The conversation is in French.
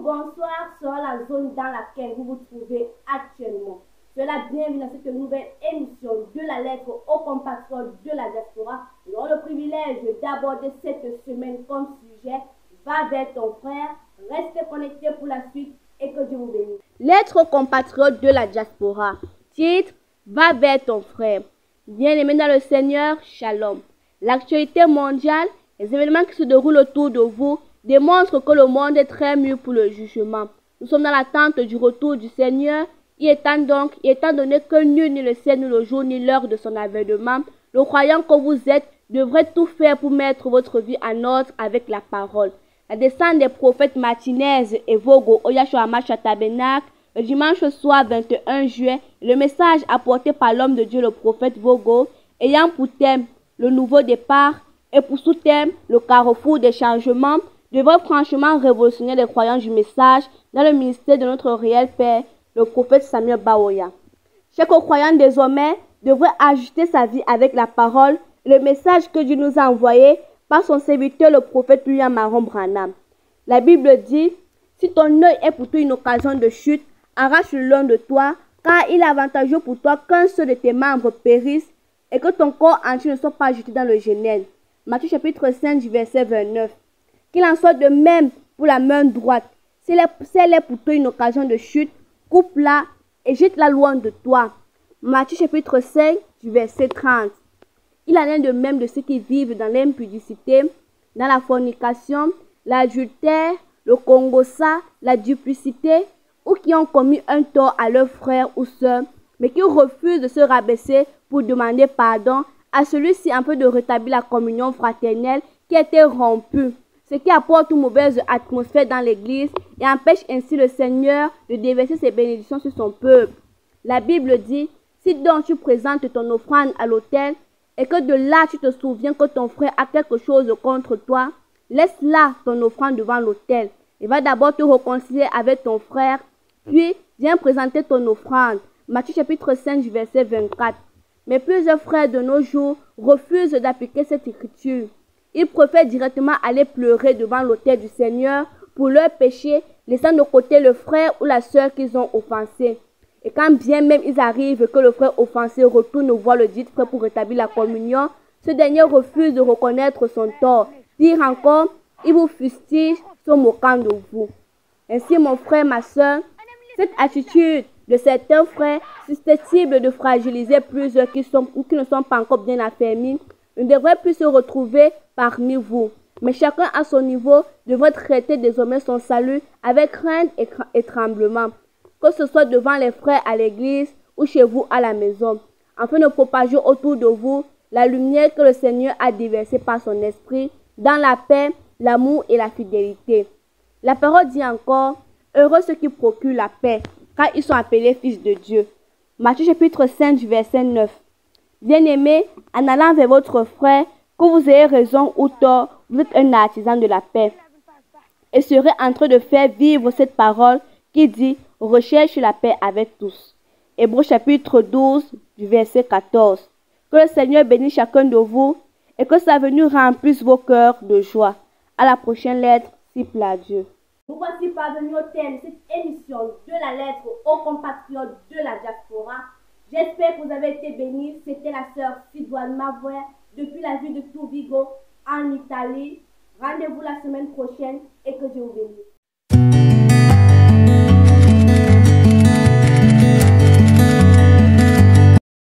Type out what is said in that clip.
bonsoir selon la zone dans laquelle vous vous trouvez actuellement. Cela bienvenue dans cette nouvelle émission de la lettre aux compatriotes de la diaspora. Nous avons le privilège d'aborder cette semaine comme sujet « Va vers ton frère ». Restez connectés pour la suite et que Dieu vous bénisse. Lettre aux compatriotes de la diaspora. Titre « Va vers ton frère ». Bien-aimés dans le Seigneur, Shalom. L'actualité mondiale, les événements qui se déroulent autour de vous démontrent que le monde est très mûr pour le jugement. Nous sommes dans l'attente du retour du Seigneur. Étant donné que nul ne le sait ni le jour ni l'heure de son avènement, le croyant que vous êtes devrait tout faire pour mettre votre vie en ordre avec la parole. La descente des prophètes Martinez et Vogo au Yahshua Mashiach Tabernacle le dimanche soir 21 juin, le message apporté par l'homme de Dieu, le prophète Vogo, ayant pour thème le nouveau départ et pour sous-thème le carrefour des changements, devrait franchement révolutionner les croyants du message dans le ministère de notre réel Père, le prophète Samuel Baoya. Chaque croyant désormais devrait ajuster sa vie avec la parole et le message que Dieu nous a envoyé par son serviteur, le prophète William Aaron Branham. La Bible dit, si ton œil est pour toi une occasion de chute, arrache-le long de toi, car il est avantageux pour toi qu'un seul de tes membres périsse et que ton corps entier ne soit pas jeté dans le Genèse. Matthieu chapitre 5, verset 29. Qu'il en soit de même pour la main droite. Si elle est pour toi une occasion de chute, coupe-la et jette-la loin de toi. Matthieu chapitre 5, verset 30. Il en est de même de ceux qui vivent dans l'impudicité, dans la fornication, l'adultère, le congossa, la duplicité, ou qui ont commis un tort à leur frère ou sœur, mais qui refusent de se rabaisser pour demander pardon à celui-ci afin de rétablir la communion fraternelle qui a été rompue, ce qui apporte une mauvaise atmosphère dans l'Église et empêche ainsi le Seigneur de déverser ses bénédictions sur son peuple. La Bible dit, si donc tu présentes ton offrande à l'autel et que de là tu te souviens que ton frère a quelque chose contre toi, laisse là ton offrande devant l'autel et va d'abord te réconcilier avec ton frère, puis viens présenter ton offrande. Matthieu chapitre 5, verset 24. Mais plusieurs frères de nos jours refusent d'appliquer cette écriture. Ils préfèrent directement aller pleurer devant l'autel du Seigneur pour leurs péchés, laissant de côté le frère ou la sœur qu'ils ont offensé. Et quand bien même il arrive que le frère offensé retourne voir le dit frère pour rétablir la communion, ce dernier refuse de reconnaître son tort. Pire encore, il vous fustige, se moquant de vous. Ainsi, mon frère, ma sœur, cette attitude de certains frères susceptibles de fragiliser plusieurs qui ne sont pas encore bien affermis ne devrait plus se retrouver parmi vous. Mais chacun à son niveau devrait traiter désormais son salut avec crainte et tremblement, que ce soit devant les frères à l'église ou chez vous à la maison, afin de propager autour de vous la lumière que le Seigneur a déversée par son esprit dans la paix, l'amour et la fidélité. La parole dit encore, heureux ceux qui procurent la paix, car ils sont appelés fils de Dieu. Matthieu chapitre 5, verset 9. Bien-aimés, en allant vers votre frère, que vous ayez raison ou tort, vous êtes un artisan de la paix. Et serez en train de faire vivre cette parole qui dit, recherche la paix avec tous. Hébreux chapitre 12, verset 14. Que le Seigneur bénisse chacun de vous et que sa venue remplisse vos cœurs de joie. À la prochaine lettre, s'il plaît à Dieu. Nous voici parvenus au thème de cette émission de la lettre aux compatriotes de la diaspora. J'espère que vous avez été bénis. C'était la sœur Sidoine Mavoie depuis la ville de Turbigo en Italie. Rendez-vous la semaine prochaine et que Dieu vous bénisse.